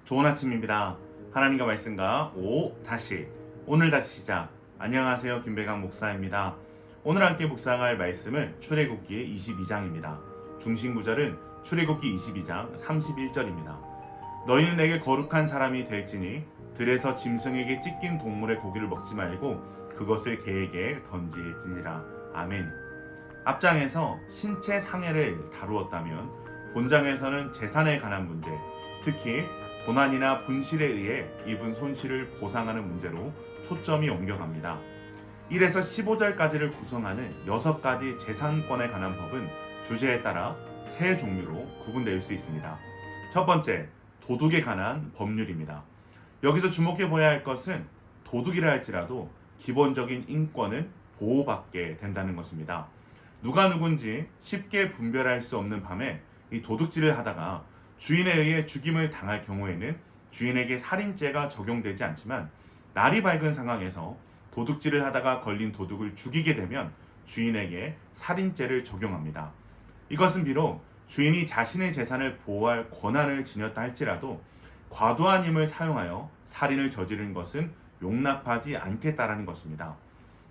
좋은 아침입니다. 하나님과 말씀과 오늘 다시 시작. 안녕하세요. 김배강 목사입니다. 오늘 함께 묵상할 말씀은 출애굽기 22장입니다. 중심 구절은 출애굽기 22장 31절입니다. 너희는 내게 거룩한 사람이 될지니 들에서 짐승에게 찢긴 동물의 고기를 먹지 말고 그것을 개에게 던질지니라. 아멘. 앞장에서 신체 상해를 다루었다면 본장에서는 재산에 관한 문제, 특히 도난이나 분실에 의해 입은 손실을 보상하는 문제로 초점이 옮겨갑니다. 1에서 15절까지를 구성하는 6가지 재산권에 관한 법은 주제에 따라 3종류로 구분될 수 있습니다. 첫 번째, 도둑에 관한 법률입니다. 여기서 주목해 보아야 할 것은 도둑이라 할지라도 기본적인 인권은 보호받게 된다는 것입니다. 누가 누군지 쉽게 분별할 수 없는 밤에 이 도둑질을 하다가 주인에 의해 죽임을 당할 경우에는 주인에게 살인죄가 적용되지 않지만, 날이 밝은 상황에서 도둑질을 하다가 걸린 도둑을 죽이게 되면 주인에게 살인죄를 적용합니다. 이것은 비록 주인이 자신의 재산을 보호할 권한을 지녔다 할지라도 과도한 힘을 사용하여 살인을 저지른 것은 용납하지 않겠다라는 것입니다.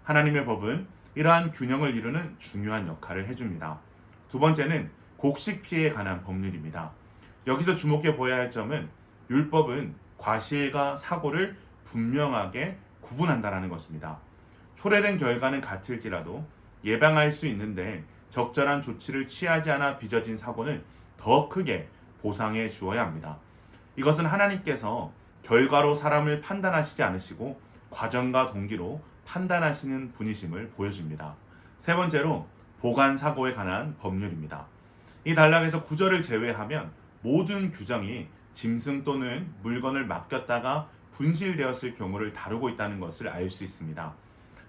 하나님의 법은 이러한 균형을 이루는 중요한 역할을 해줍니다. 두 번째는 곡식 피해에 관한 법률입니다. 여기서 주목해 보아야 할 점은 율법은 과실과 사고를 분명하게 구분한다는 것입니다. 초래된 결과는 같을지라도 예방할 수 있는데 적절한 조치를 취하지 않아 빚어진 사고는 더 크게 보상해 주어야 합니다. 이것은 하나님께서 결과로 사람을 판단하시지 않으시고 과정과 동기로 판단하시는 분이심을 보여줍니다. 세 번째로 보관 사고에 관한 법률입니다. 이 단락에서 구절을 제외하면 모든 규정이 짐승 또는 물건을 맡겼다가 분실되었을 경우를 다루고 있다는 것을 알 수 있습니다.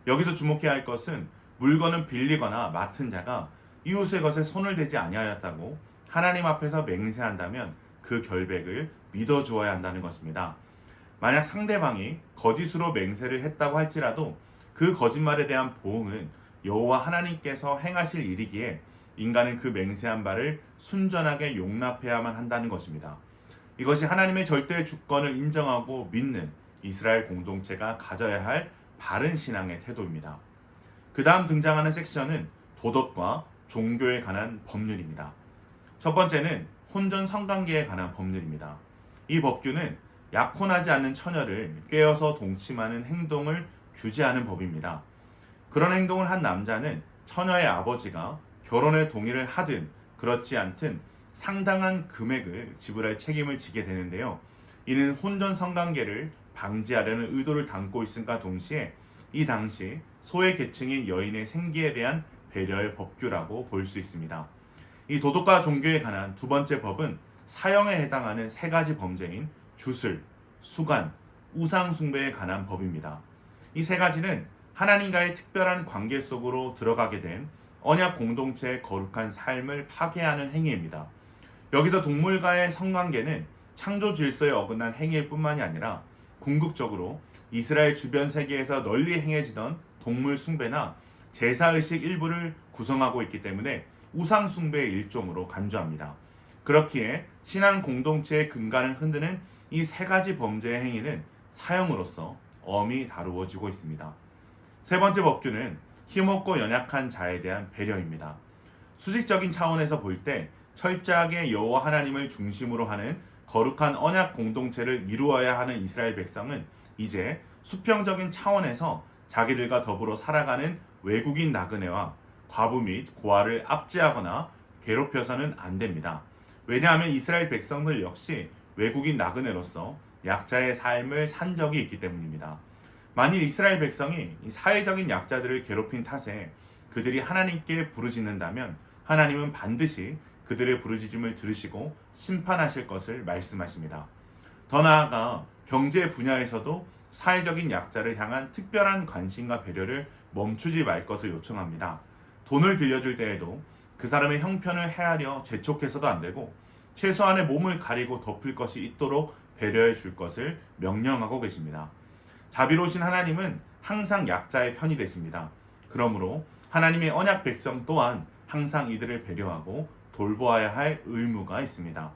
여기서 주목해야 할 것은 물건을 빌리거나 맡은 자가 이웃의 것에 손을 대지 아니하였다고 하나님 앞에서 맹세한다면 그 결백을 믿어주어야 한다는 것입니다. 만약 상대방이 거짓으로 맹세를 했다고 할지라도 그 거짓말에 대한 보응은 여호와 하나님께서 행하실 일이기에 인간은 그 맹세한 바를 순전하게 용납해야만 한다는 것입니다. 이것이 하나님의 절대 주권을 인정하고 믿는 이스라엘 공동체가 가져야 할 바른 신앙의 태도입니다. 그 다음 등장하는 섹션은 도덕과 종교에 관한 법률입니다. 첫 번째는 혼전 성관계에 관한 법률입니다. 이 법규는 약혼하지 않는 처녀를 꿰어서 동침하는 행동을 규제하는 법입니다. 그런 행동을 한 남자는 처녀의 아버지가 결혼에 동의를 하든 그렇지 않든 상당한 금액을 지불할 책임을 지게 되는데요. 이는 혼전 성관계를 방지하려는 의도를 담고 있음과 동시에 이 당시 소외 계층인 여인의 생기에 대한 배려의 법규라고 볼 수 있습니다. 이 도덕과 종교에 관한 두 번째 법은 사형에 해당하는 3가지 범죄인 주술, 수간, 우상 숭배에 관한 법입니다. 이 3가지는 하나님과의 특별한 관계 속으로 들어가게 된 언약 공동체의 거룩한 삶을 파괴하는 행위입니다. 여기서 동물과의 성관계는 창조 질서에 어긋난 행위일 뿐만이 아니라 궁극적으로 이스라엘 주변 세계에서 널리 행해지던 동물 숭배나 제사의식 일부를 구성하고 있기 때문에 우상 숭배의 일종으로 간주합니다. 그렇기에 신앙 공동체의 근간을 흔드는 이 3가지 범죄의 행위는 사형으로서 엄히 다루어지고 있습니다. 세 번째 법규는 힘없고 연약한 자에 대한 배려입니다. 수직적인 차원에서 볼 때 철저하게 여호와 하나님을 중심으로 하는 거룩한 언약 공동체를 이루어야 하는 이스라엘 백성은 이제 수평적인 차원에서 자기들과 더불어 살아가는 외국인 나그네와 과부 및 고아를 압제하거나 괴롭혀서는 안 됩니다. 왜냐하면 이스라엘 백성들 역시 외국인 나그네로서 약자의 삶을 산 적이 있기 때문입니다. 만일 이스라엘 백성이 사회적인 약자들을 괴롭힌 탓에 그들이 하나님께 부르짖는다면 하나님은 반드시 그들의 부르짖음을 들으시고 심판하실 것을 말씀하십니다. 더 나아가 경제 분야에서도 사회적인 약자를 향한 특별한 관심과 배려를 멈추지 말 것을 요청합니다. 돈을 빌려줄 때에도 그 사람의 형편을 헤아려 재촉해서도 안 되고 최소한의 몸을 가리고 덮을 것이 있도록 배려해 줄 것을 명령하고 계십니다. 자비로우신 하나님은 항상 약자의 편이 되십니다. 그러므로 하나님의 언약 백성 또한 항상 이들을 배려하고 돌보아야 할 의무가 있습니다.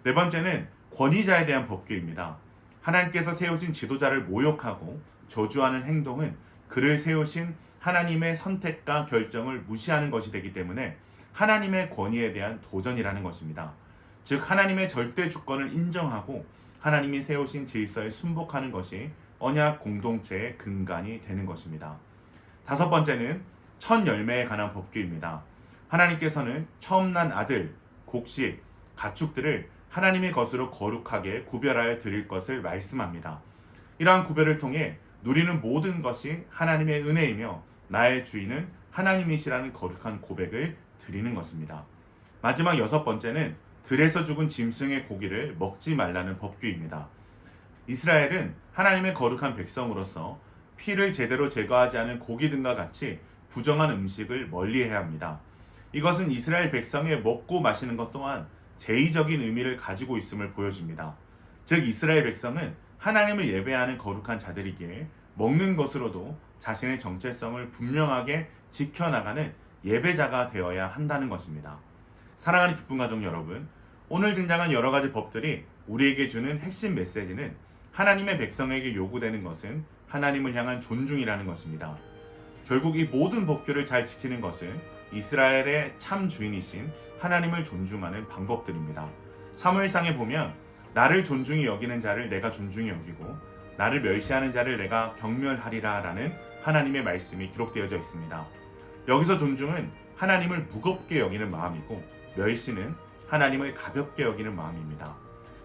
네 번째는 권위자에 대한 법규입니다. 하나님께서 세우신 지도자를 모욕하고 저주하는 행동은 그를 세우신 하나님의 선택과 결정을 무시하는 것이 되기 때문에 하나님의 권위에 대한 도전이라는 것입니다. 즉 하나님의 절대 주권을 인정하고 하나님이 세우신 질서에 순복하는 것이 언약 공동체의 근간이 되는 것입니다. 다섯 번째는 첫 열매에 관한 법규입니다. 하나님께서는 처음 난 아들, 곡식, 가축들을 하나님의 것으로 거룩하게 구별하여 드릴 것을 말씀합니다. 이러한 구별을 통해 누리는 모든 것이 하나님의 은혜이며 나의 주인은 하나님이시라는 거룩한 고백을 드리는 것입니다. 마지막 여섯 번째는 들에서 죽은 짐승의 고기를 먹지 말라는 법규입니다. 이스라엘은 하나님의 거룩한 백성으로서 피를 제대로 제거하지 않은 고기 등과 같이 부정한 음식을 멀리해야 합니다. 이것은 이스라엘 백성의 먹고 마시는 것 또한 제의적인 의미를 가지고 있음을 보여줍니다. 즉 이스라엘 백성은 하나님을 예배하는 거룩한 자들이기에 먹는 것으로도 자신의 정체성을 분명하게 지켜나가는 예배자가 되어야 한다는 것입니다. 사랑하는 기쁨 가족 여러분, 오늘 등장한 여러 가지 법들이 우리에게 주는 핵심 메시지는 하나님의 백성에게 요구되는 것은 하나님을 향한 존중이라는 것입니다. 결국 이 모든 법규를 잘 지키는 것은 이스라엘의 참 주인이신 하나님을 존중하는 방법들입니다. 사무엘상에 보면 나를 존중히 여기는 자를 내가 존중히 여기고 나를 멸시하는 자를 내가 경멸하리라 라는 하나님의 말씀이 기록되어져 있습니다. 여기서 존중은 하나님을 무겁게 여기는 마음이고 멸시는 하나님을 가볍게 여기는 마음입니다.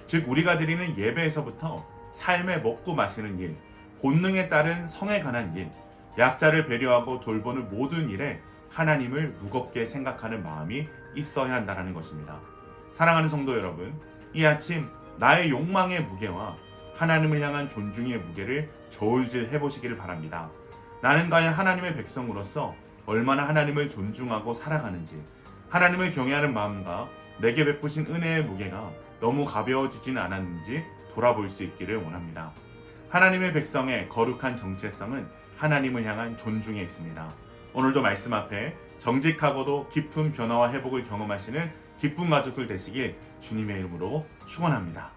즉 우리가 드리는 예배에서부터 삶에 먹고 마시는 일, 본능에 따른 성에 관한 일, 약자를 배려하고 돌보는 모든 일에 하나님을 무겁게 생각하는 마음이 있어야 한다는 것입니다. 사랑하는 성도 여러분, 이 아침 나의 욕망의 무게와 하나님을 향한 존중의 무게를 저울질 해보시기를 바랍니다. 나는 과연 하나님의 백성으로서 얼마나 하나님을 존중하고 살아가는지, 하나님을 경외하는 마음과 내게 베푸신 은혜의 무게가 너무 가벼워지지는 않았는지 돌아볼 수 있기를 원합니다. 하나님의 백성의 거룩한 정체성은 하나님을 향한 존중에 있습니다. 오늘도 말씀 앞에 정직하고도 깊은 변화와 회복을 경험하시는 기쁜 가족들 되시길 주님의 이름으로 축원합니다.